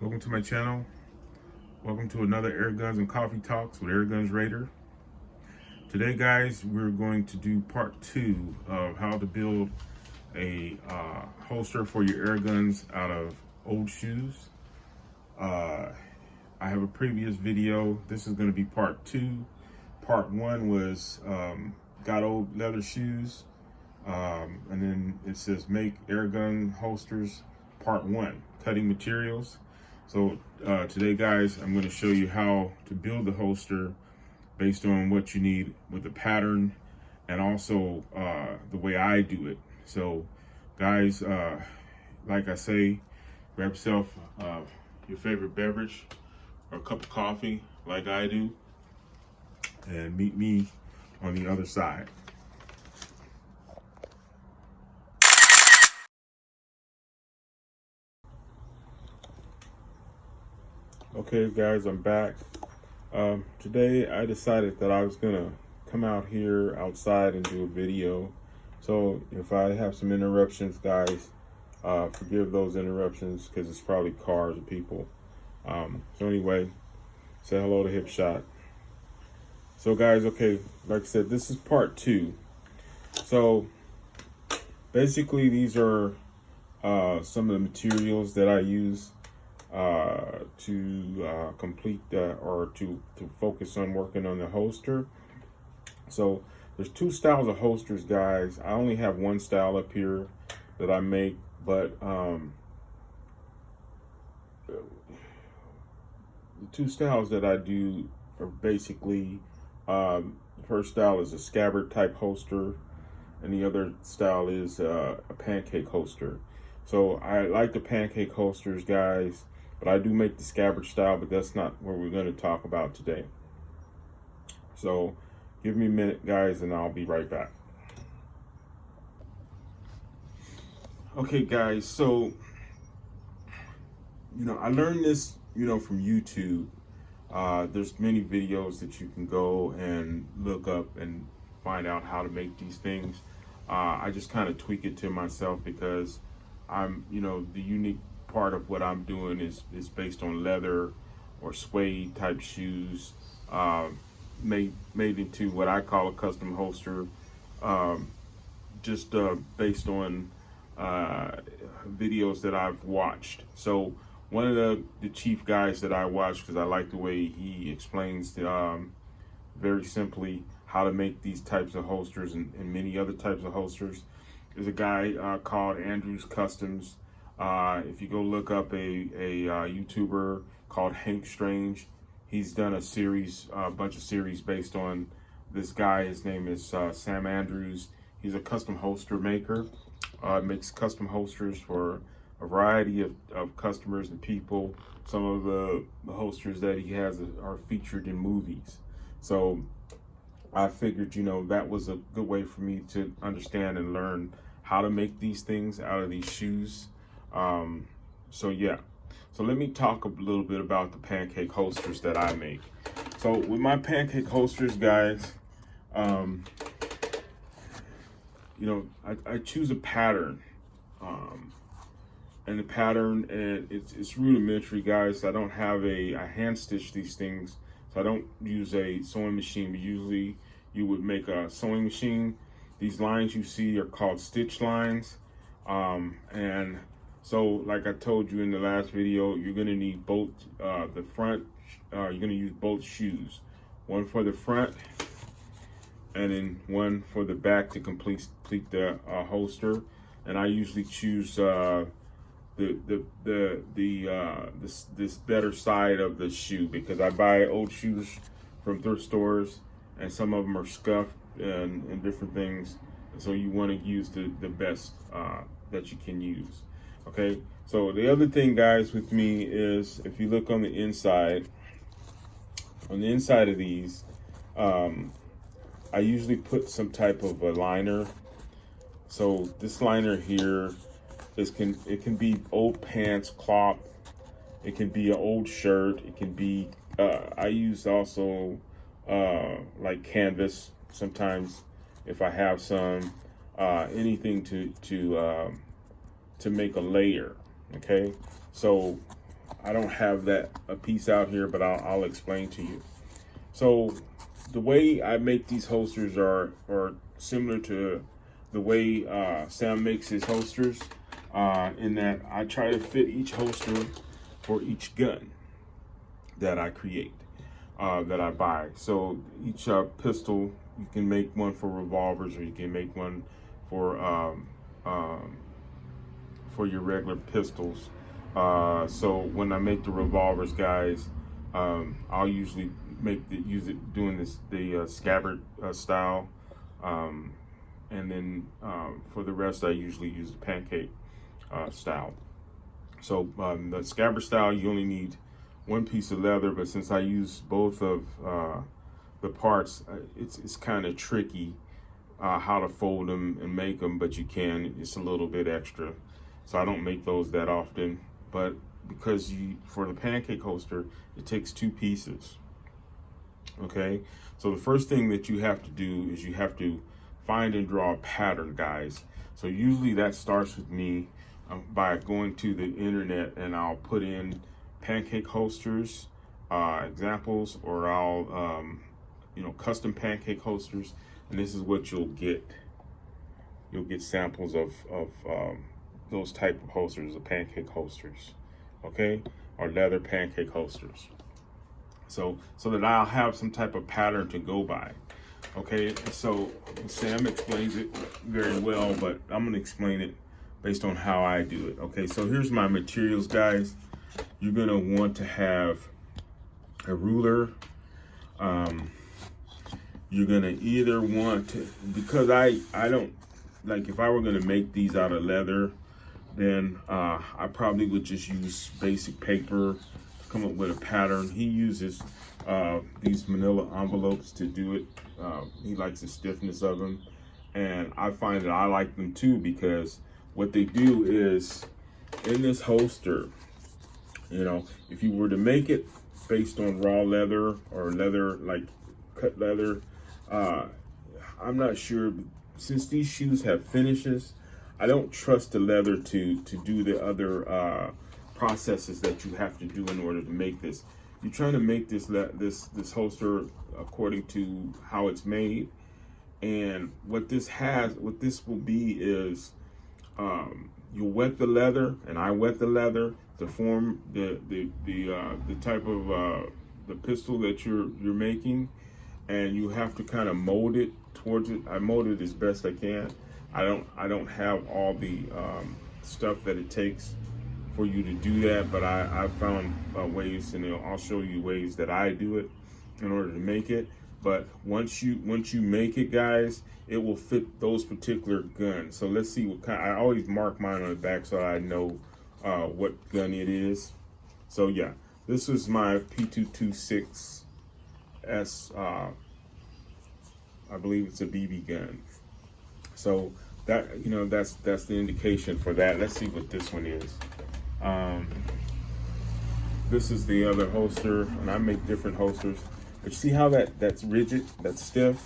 Welcome to my channel. Welcome to another Airguns and Coffee Talks with Airguns Raider. Today, guys, we're going to do part 2 of how to build a holster for your airguns out of old shoes. I have a previous video. This is going to be part 2. Part 1 was got old leather shoes, and then it says make airgun holsters part 1, cutting materials. So today, guys, I'm going to show you how to build the holster based on what you need with the pattern and also the way I do it. So guys, like I say, grab yourself your favorite beverage or a cup of coffee like I do, and meet me on the other side. Okay, guys, I'm back. Today I decided that I was gonna come out here outside and do a video. So if I have some interruptions, guys, forgive those interruptions because it's probably cars and people. So anyway, say hello to Hip Shot. So guys, okay, like I said, this is part 2. So basically these are some of the materials that I use to complete or to focus on working on the holster. So there's 2 styles of holsters, guys. I only have one style up here that I make, but the 2 styles that I do are basically, the first style is a scabbard type holster, and the other style is a pancake holster. So I like the pancake holsters, guys, but I do make the scabbard style, but that's not what we're going to talk about today. So give me a minute, guys, and I'll be right back. Okay, guys, so I learned this from YouTube. There's many videos that you can go and look up and find out how to make these things. I just kind of tweak it to myself because I'm, the unique part of what I'm doing is based on leather or suede type shoes, made into what I call a custom holster, just based on videos that I've watched. So one of the chief guys that I watch, because I like the way he explains very simply how to make these types of holsters and many other types of holsters, is a guy called Andrew's Customs. If you go look up a YouTuber called Hank Strange, he's done a series, a bunch of series based on this guy. His name is Sam Andrews. He's a custom holster maker. Makes custom holsters for a variety of customers and people. Some of the holsters that he has are featured in movies. So I figured, that was a good way for me to understand and learn how to make these things out of these shoes. So yeah, so let me talk a little bit about the pancake holsters that I make. So with my pancake holsters, guys, I choose a pattern, and the pattern, it's rudimentary, guys. I don't have I hand stitch these things, so I don't use a sewing machine, but usually you would make a sewing machine. These lines you see are called stitch lines, and so like I told you in the last video, you're gonna need both the front, you're gonna use both shoes, one for the front and then one for the back to complete the holster. And I usually choose this better side of the shoe because I buy old shoes from thrift stores and some of them are scuffed and different things. So you want to use the best that you can use. Okay, so the other thing, guys, with me is if you look on the inside of these, I usually put some type of a liner. So this liner here it can be old pants, cloth, it can be an old shirt, it can be I use also like canvas sometimes if I have some, anything to make a layer. Okay, so I don't have that a piece out here, but I'll explain to you. So the way I make these holsters are similar to the way Sam makes his holsters, in that I try to fit each holster for each gun that I create, that I buy. So each pistol, you can make one for revolvers, or you can make one for your regular pistols. So when I make the revolvers, guys, I'll usually use it doing the scabbard style, and then for the rest I usually use the pancake style. So the scabbard style, you only need one piece of leather, but since I use both of the parts, it's kind of tricky how to fold them and make them, but you can. It's a little bit extra, so I don't make those that often. But because for the pancake holster, it takes 2 pieces. Okay, so the first thing that you have to do is you have to find and draw a pattern, guys. So usually that starts with me by going to the internet, and I'll put in pancake holsters examples, or I'll custom pancake holsters, and this is what you'll get. You'll get samples of those type of holsters, the pancake holsters, okay, or leather pancake holsters. So that I'll have some type of pattern to go by. Okay, so Sam explains it very well, but I'm gonna explain it based on how I do it. Okay, so here's my materials, guys. You're gonna want to have a ruler. You're gonna either want to, because I don't, like, if I were gonna make these out of leather, then I probably would just use basic paper to come up with a pattern. He uses these manila envelopes to do it. He likes the stiffness of them, and I find that I like them too, because what they do is, in this holster, if you were to make it based on raw leather or leather, like cut leather, I'm not sure, since these shoes have finishes, I don't trust the leather to do the other processes that you have to do in order to make this. You're trying to make this holster according to how it's made, and what this will be is, you'll wet the leather, and I wet the leather to form the type of the pistol that you're making, and you have to kind of mold it towards it. I mold it as best I can. I don't have all the stuff that it takes for you to do that, but I found ways, and I'll show you ways that I do it in order to make it. But once you make it, guys, it will fit those particular guns. So let's see what kind. I always mark mine on the back so I know what gun it is. So yeah, this is my P226S. I believe it's a BB gun. So that, that's the indication for that. Let's see what this one is. This is the other holster, and I make different holsters. But you see how that's rigid, that's stiff?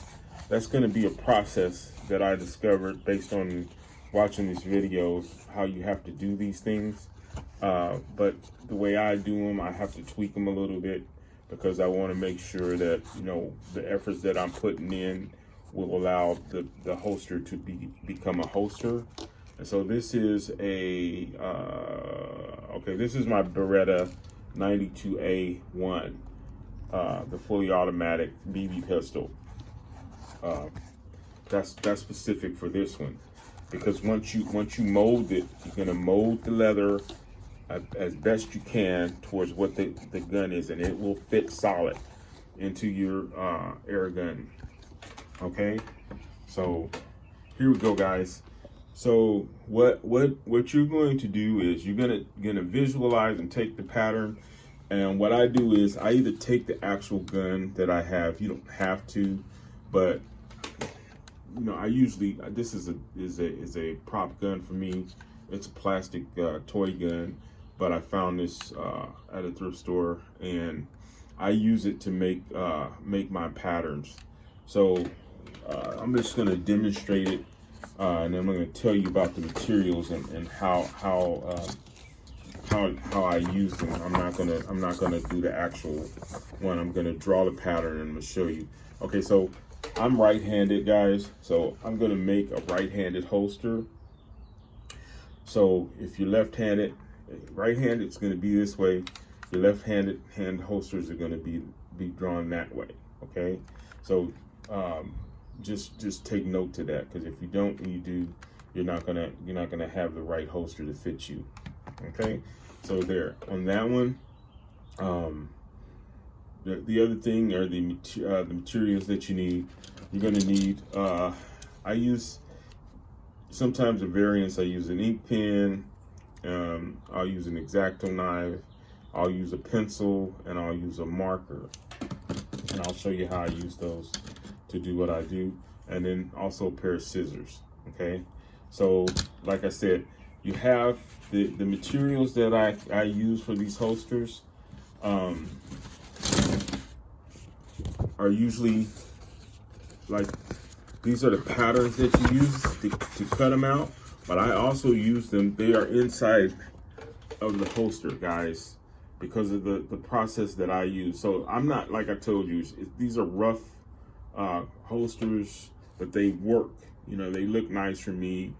That's going to be a process that I discovered based on watching these videos, how you have to do these things. But the way I do them, I have to tweak them a little bit, because I want to make sure that, the efforts that I'm putting in will allow the holster to become a holster. And so this is a, this is my Beretta 92A1, the fully automatic BB pistol. That's specific for this one, because once you mold it, you're gonna mold the leather as best you can towards what the gun is, and it will fit solid into your Airgun. Okay, so here we go, guys. So what you're going to do is you're gonna visualize and take the pattern. And what I do is I either take the actual gun that I have. You don't have to, but I usually, this is a prop gun for me. It's a plastic toy gun, but I found this at a thrift store, and I use it to make my patterns. So I'm just gonna demonstrate it, and then I'm gonna tell you about the materials and how how I use them. I'm not gonna do the actual one. I'm gonna draw the pattern and I'm gonna show you. Okay, so I'm right-handed, guys. So I'm gonna make a right-handed holster. So if you're left-handed, right-handed, it's gonna be this way. Your left-handed holsters are gonna be drawn that way. Okay, so just take note to that, because if you don't and you do, you're not gonna have the right holster to fit you. Okay, so there on that one. The other thing are the materials that you need. You're gonna need. I use sometimes a variance. I use an ink pen. I'll use an X-Acto knife. I'll use a pencil, and I'll use a marker. And I'll show you how I use those to do what I do. And then also a pair of scissors. Okay, so like I said, you have the materials that I use for these holsters are usually like, these are the patterns that you use to cut them out, but I also use them, they are inside of the holster, guys, because of the process that I use. So I'm not, like I told you, these are rough holsters, but they work. You know, they look nice for me.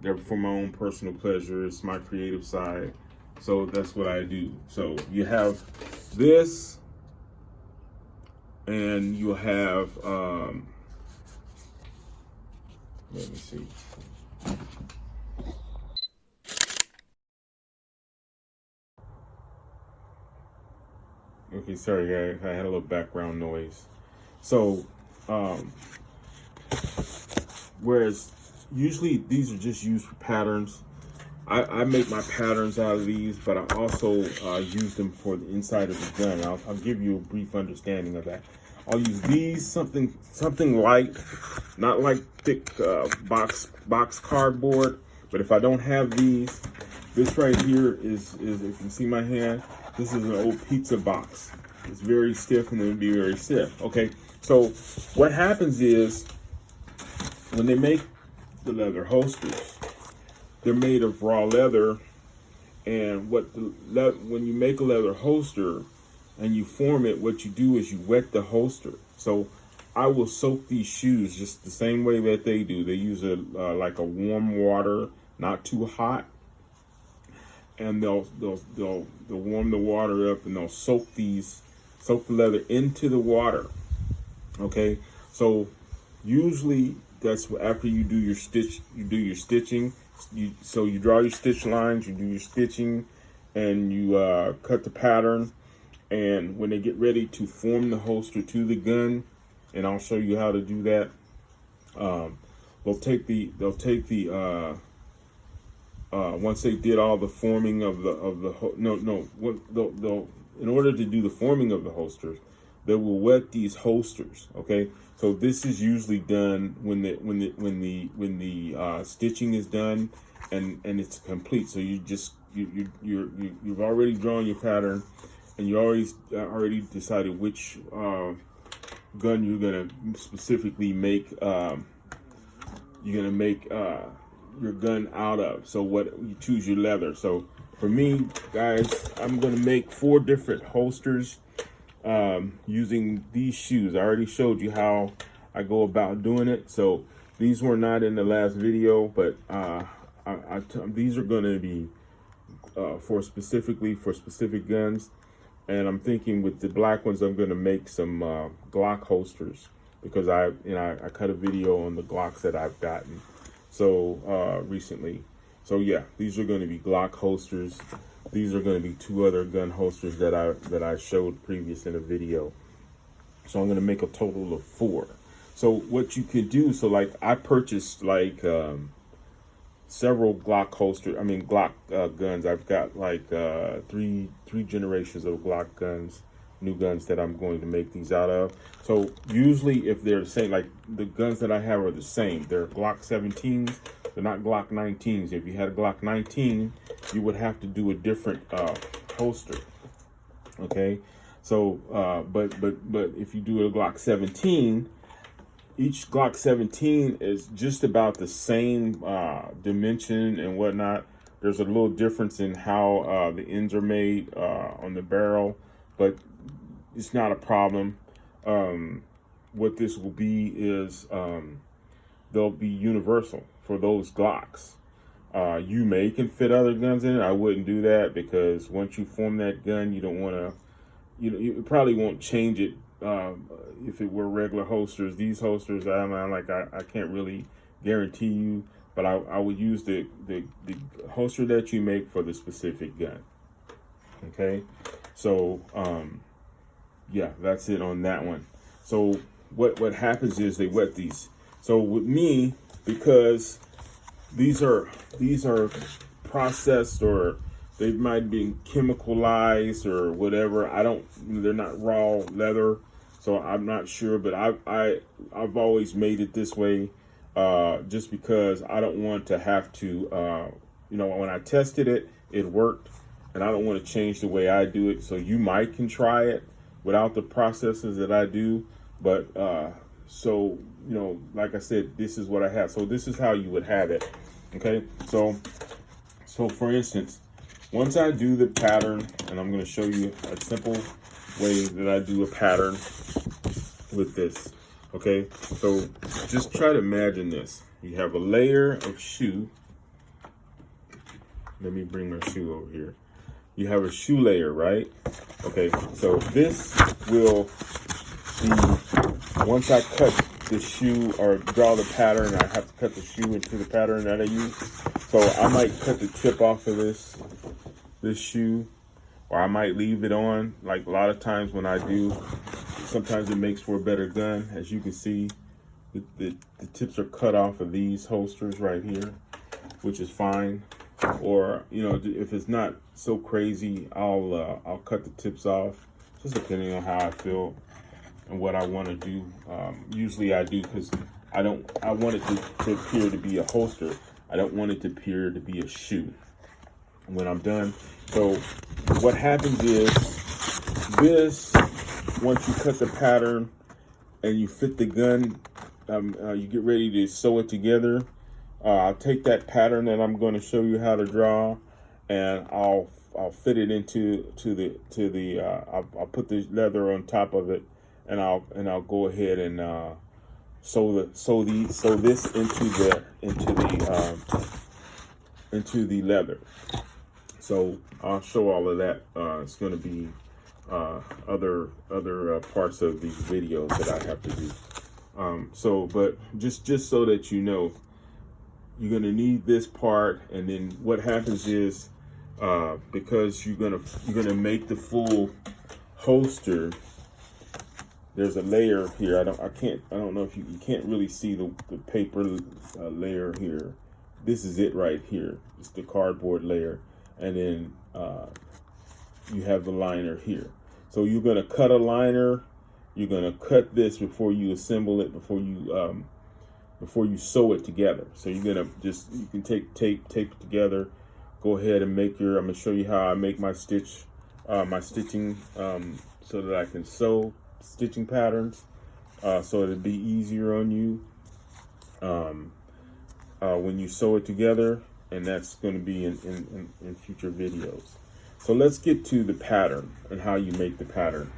They're for my own personal pleasure. It's my creative side. So that's what I do. So you have this, and you'll have, let me see. Okay, sorry guys, I had a little background noise. So, whereas usually these are just used for patterns. I make my patterns out of these, but I also use them for the inside of the gun. I'll give you a brief understanding of that. I'll use these, something light, not like thick box cardboard, but if I don't have these, this right here is if you can see my hand, this is an old pizza box. It's very stiff and it'll be very stiff. Okay, so what happens is when they make the leather holsters, they're made of raw leather, and when you make a leather holster and you form it, what you do is you wet the holster. So I will soak these shoes just the same way that they do. They use like a warm water, not too hot, and they'll warm the water up, and they'll soak the leather into the water. Okay, so usually that's after you do your stitching. So you draw your stitch lines, you do your stitching, and you cut the pattern. And when they get ready to form the holster to the gun, and I'll show you how to do that, they'll take the once they did all the forming of in order to do the forming of the holsters, they will wet these holsters. Okay, so this is usually done when the stitching is done and it's complete. So you've already drawn your pattern, and you already decided which gun you're gonna specifically make. You're gonna make your gun out of. So what you choose your leather. So for me, guys, I'm gonna make 4 different holsters using these shoes. I already showed you how I go about doing it. So these were not in the last video, but these are going to be for specific guns. And I'm thinking with the black ones, I'm going to make some Glock holsters, because I cut a video on the Glocks that I've gotten recently. So yeah, these are going to be Glock holsters. These are going to be 2 other gun holsters that I showed previous in a video. So I'm going to make a total of 4. So what you can do, so like I purchased like several Glock guns. I've got like three generations of Glock guns, new guns that I'm going to make these out of. So usually if they're the same, like the guns that I have are the same. They're Glock 17s. They're not Glock 19s. If you had a Glock 19, you would have to do a different holster. Okay, so but if you do a Glock 17, each Glock 17 is just about the same dimension and whatnot, There's a little difference in how the ends are made on the barrel, but it's not a problem. What this will be is they'll be universal for those Glocks. You may can fit other guns in it. I wouldn't do that, because once you form that gun, you don't want to, you probably won't change it. If it were regular holsters, these holsters, I can't really guarantee you, but I would use the holster that you make for the specific gun. Okay, so yeah, that's it on that one. So what happens is they wet these. So with me, because these are processed, or they might be chemicalized or whatever. They're not raw leather, so I'm not sure, but I've always made it this way, just because I don't want to have to, when I tested it, it worked, and I don't want to change the way I do it. So you might can try it without the processes that I do, but so, like I said, this is what I have. So this is how you would have it. Okay, so for instance, once I do the pattern, and I'm going to show you a simple way that I do a pattern with this. Okay, so just try to imagine this. You have a layer of shoe. Let me bring my shoe over here. You have a shoe layer, right? Okay, so this will be, once I cut the shoe or draw the pattern, I have to cut the shoe into the pattern that I use. So I might cut the tip off of this shoe, or I might leave it on. Like a lot of times when I do, sometimes it makes for a better gun. As you can see, the tips are cut off of these holsters right here, which is fine. Or, if it's not so crazy, I'll cut the tips off, just depending on how I feel and what I want to do. Usually I do, because I want it to appear to be a holster. I don't want it to appear to be a shoe when I'm done. So what happens is this, once you cut the pattern and you fit the gun, you get ready to sew it together. I'll take that pattern that I'm going to show you how to draw, and I'll fit it into the I'll put the leather on top of it, and I'll go ahead and sew this into the leather. So I'll show all of that. It's going to be other parts of these videos that I have to do. But just so that you know, you're going to need this part, and then what happens is, because you're gonna make the full holster, there's a layer here. I don't know if you can't really see the paper layer here. This is it right here. It's the cardboard layer, and then you have the liner here. So you're gonna cut a liner. You're gonna cut this before you assemble it, before you sew it together. So you're gonna you can take tape it together. Go ahead and make I'm gonna show you how I make my stitching, so that I can sew stitching patterns, so it'll be easier on you when you sew it together, and that's going to be in future videos. So let's get to the pattern and how you make the pattern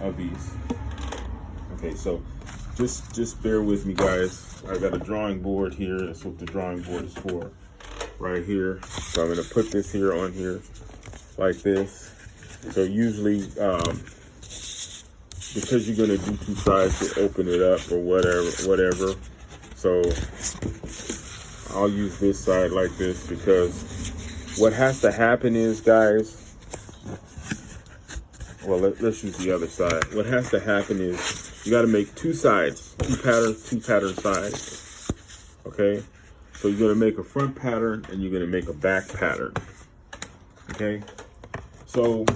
of these. Okay, so just bear with me, guys. I got a drawing board here. That's what the drawing board is for, right here. So I'm gonna put this here on here like this. So usually, because you're gonna do two sides to open it up or whatever. So I'll use this side like this, because what has to happen is, guys, well, let's use the other side. What has to happen is, you got to make two sides, two pattern sides. Okay, so you're gonna make a front pattern and you're gonna make a back pattern. Okay, so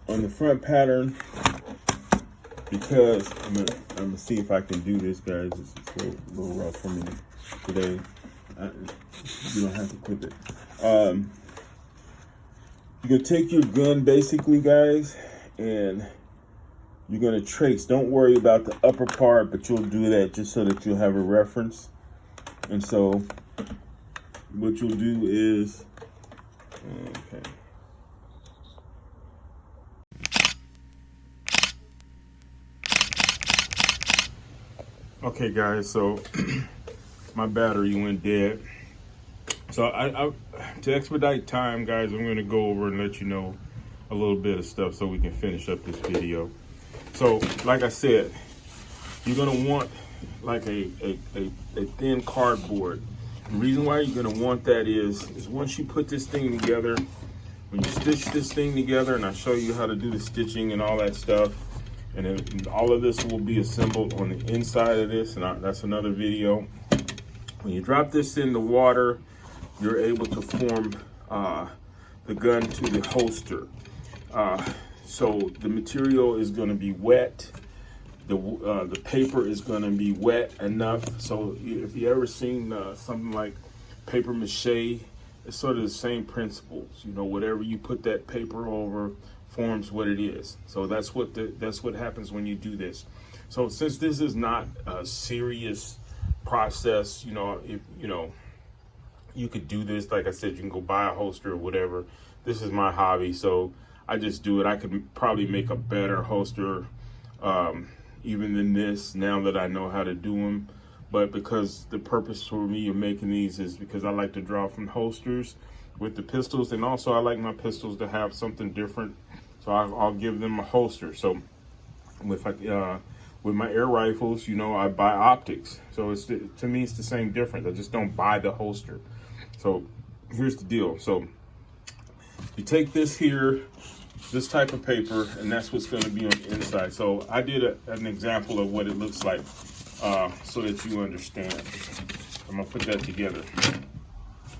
on the front pattern, because I'm gonna see if I can do this, guys. This is a little rough for me today. You don't have to clip it. You're gonna take your gun, basically, guys, and you're gonna trace. Don't worry about the upper part, but you'll do that just so that you'll have a reference. And so what you'll do is, okay. Okay guys, so my battery went dead. So I to expedite time, guys, I'm gonna go over and let you know a little bit of stuff so we can finish up this video. So like I said, you're gonna want like a thin cardboard. The reason why you're gonna want that is once you put this thing together, when you stitch this thing together, and I show you how to do the stitching and all that stuff, and then all of this will be assembled on the inside of this, and that's another video. When you drop this in the water, you're able to form the gun to the holster. So the material is going to be wet. The paper is going to be wet enough. So if you ever seen something like paper mache, it's sort of the same principles. You know, whatever you put that paper over forms what it is. So that's what happens when you do this. So since this is not a serious process, you know, if you could do this. Like I said, you can go buy a holster or whatever. This is my hobby, so I just do it. I could probably make a better holster even than this now that I know how to do them. But because the purpose for me of making these is because I like to draw from holsters with the pistols, and also I like my pistols to have something different. So I'll give them a holster. So with my air rifles, you know, I buy optics. So to me, it's the same difference. I just don't buy the holster. So here's the deal. So you take this here, this type of paper, and that's what's going to be on the inside. So I did an example of what it looks like so that you understand. I'm going to put that together.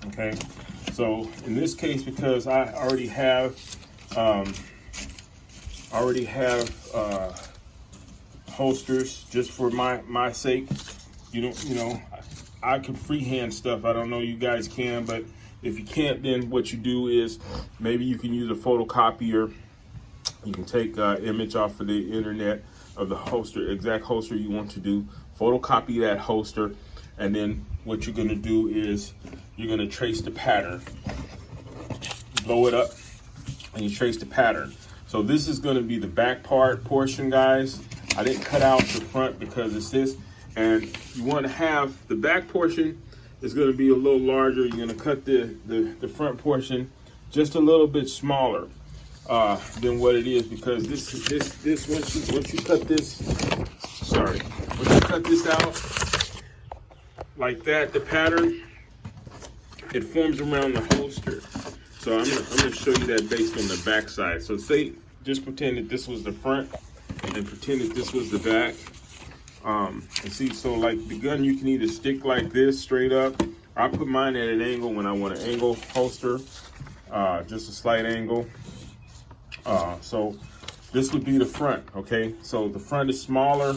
Okay. So in this case, because I already have holsters just for my sake, you know, I can freehand stuff. I don't know you guys can, but if you can't, then what you do is maybe you can use a photocopier. You can take an image off of the internet of the holster, exact holster you want to do, photocopy that holster, and then what you're going to do is you're going to trace the pattern, blow it up, and you trace the pattern. So this is going to be the back portion, guys. I didn't cut out the front because it's this. And you want to have the back portion is going to be a little larger. You're going to cut the front portion just a little bit smaller than what it is, because this once you cut this, once you cut this out like that, the pattern, it forms around the holster. So I'm gonna show you that based on the back side. So just pretend that this was the front and pretend that this was the back. And see, so like the gun, you can either stick like this straight up, or I put mine at an angle when I want an angle holster, just a slight angle. So this would be the front, okay? So the front is smaller,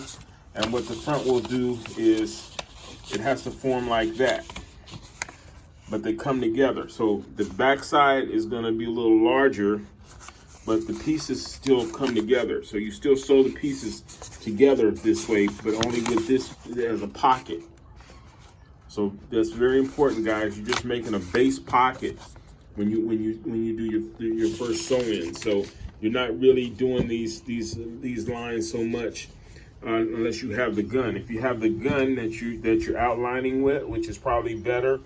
and what the front will do is it has to form like that, but they come together. So the back side is gonna be a little larger, but the pieces still come together. So you still sew the pieces together this way, but only with this as a pocket. So that's very important, guys. You're just making a base pocket when you do your first sew in. So you're not really doing these lines so much unless you have the gun. If you have the gun that you're outlining with, which is probably better,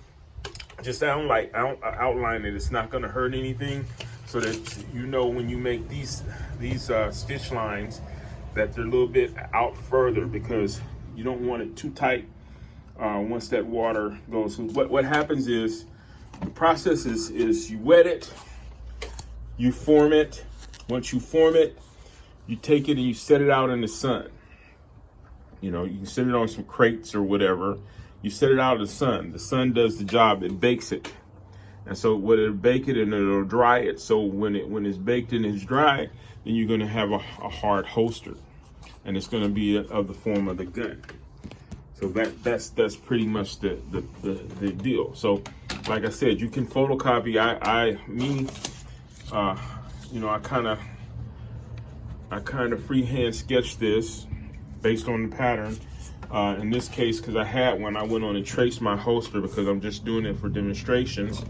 just outline it. It's not going to hurt anything, so that you know when you make these stitch lines that they're a little bit out further, because you don't want it too tight once that water goes. So what happens is the process is you wet it, you form it. Once you form it, you take it and you set it out in the sun. You know, you can set it on some crates or whatever. You set it out in the sun. The sun does the job. It bakes it. And so what it'll bake it and it'll dry it. So when it's baked and it's dry, then you're going to have a hard holster, and it's going to be of the form of the gun. So that's pretty much the deal. So like I said, you can photocopy. You know, I kind of freehand sketch this based on the pattern, In this case, because I had one, I went on and traced my holster because I'm just doing it for demonstrations.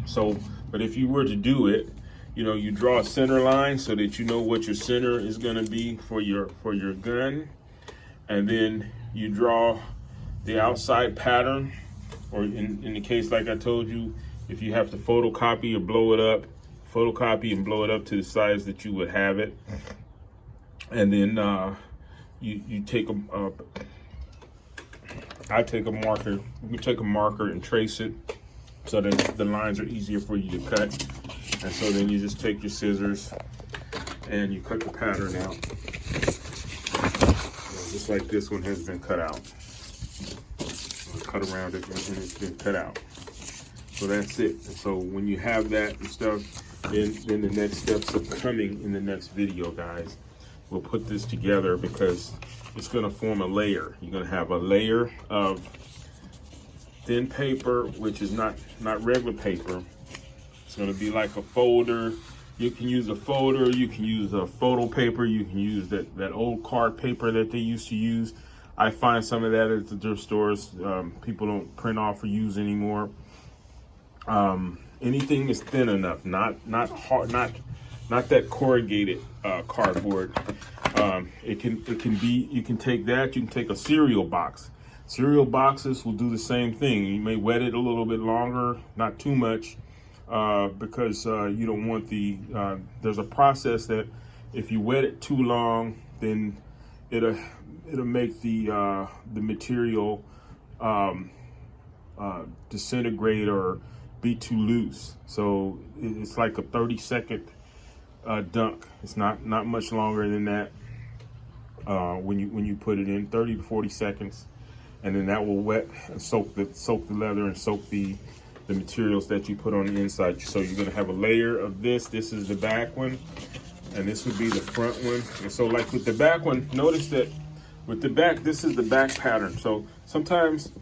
So, but if you were to do it, you know, you draw a center line so that you know what your center is going to be for your gun, and then you draw the outside pattern, or in the case like I told you, if you have to photocopy or blow it up, photocopy and blow it up to the size that you would have it, and then you take I take a marker. You take a marker and trace it so that the lines are easier for you to cut. And so then you just take your scissors and you cut the pattern out, just like this one has been cut out. Cut around it and it's been cut out. So that's it. And so when you have that and stuff, then the next steps are coming in the next video, guys. We'll put this together because it's going to form a layer. You're going to have a layer of thin paper, which is not regular paper. It's going to be like a folder. You can use a folder, you can use a photo paper, you can use that old card paper that they used to use. I find some of that at the thrift stores. People don't print off or use anymore. Anything is thin enough, not hard, not that corrugated cardboard. It can be. You can take that. You can take a cereal box. Cereal boxes will do the same thing. You may wet it a little bit longer, not too much, because you don't want the. There's a process that if you wet it too long, then it'll make the material disintegrate or be too loose. So it's like a 30-second dunk. It's not much longer than that when you put it in, 30 to 40 seconds, and then that will wet and soak the leather and soak the materials that you put on the inside. So you're gonna have a layer of this. This is the back one, and this would be the front one. And so like with the back one, notice that with the back, this is the back pattern. So sometimes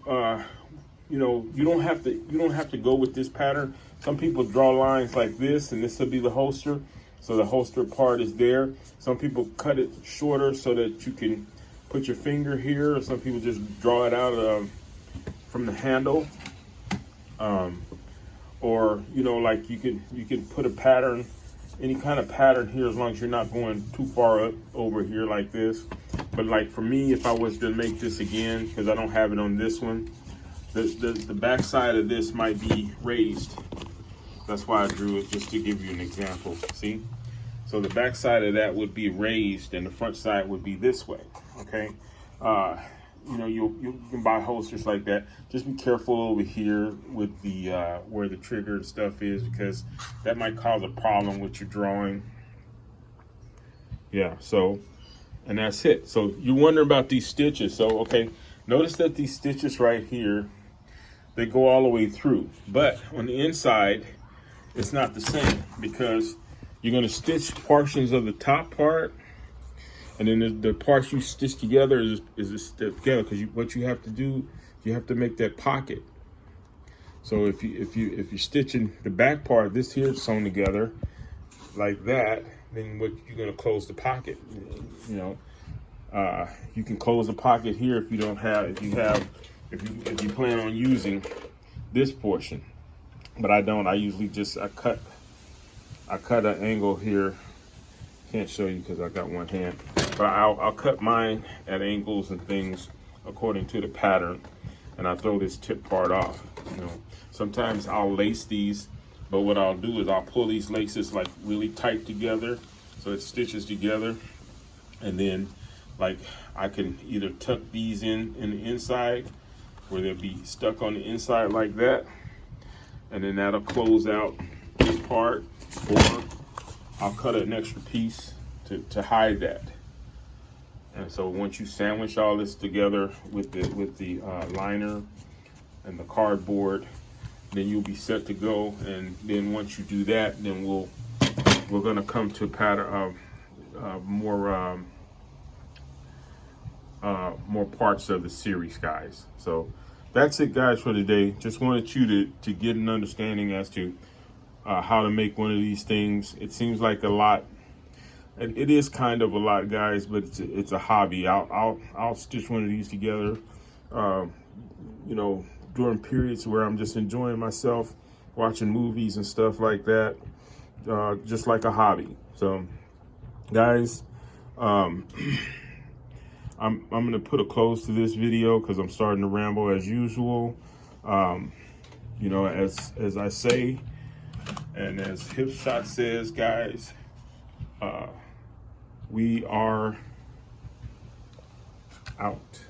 you know, you don't have to go with this pattern. Some people draw lines like this, and this will be the holster. So the holster part is there. Some people cut it shorter so that you can put your finger here, or some people just draw it out from the handle. Or you know, like you can put a pattern, any kind of pattern here, as long as you're not going too far up over here like this. But like for me, if I was to make this again, because I don't have it on this one, the back side of this might be raised. That's why I drew it, just to give you an example. See? So the back side of that would be raised, and the front side would be this way. Okay? You know, you can buy holsters like that. Just be careful over here with the where the trigger and stuff is, because that might cause a problem with your drawing. Yeah. So, and that's it. So you wonder about these stitches. So okay, notice that these stitches right here, they go all the way through, but on the inside it's not the same, because you're going to stitch portions of the top part, and then the parts you stitch together is together, because what you have to do, you have to make that pocket. So if you're stitching the back part, this here is sewn together like that, then what you're going to close the pocket. You know, you can close the pocket here if you plan on using this portion, but I don't. I usually just I cut an angle here. Can't show you because I got one hand, but I'll cut mine at angles and things according to the pattern, and I throw this tip part off. You know, sometimes I'll lace these, but what I'll do is I'll pull these laces like really tight together so it stitches together, and then like I can either tuck these in the inside, where they'll be stuck on the inside like that, and then that'll close out this part, or I'll cut an extra piece to hide that. And so once you sandwich all this together with the liner and the cardboard, then you'll be set to go. And then once you do that, then we're gonna come to a pattern of more parts of the series, guys. So that's it, guys, for today. Just wanted you to get an understanding as to how to make one of these things. It seems like a lot it is kind of a lot, guys, but it's a hobby. I'll stitch one of these together, you know, during periods where I'm just enjoying myself, watching movies and stuff like that, just like a hobby. So, guys, I'm gonna put a close to this video because I'm starting to ramble as usual. You know, as I say, and as Hipshot says, guys, we are out.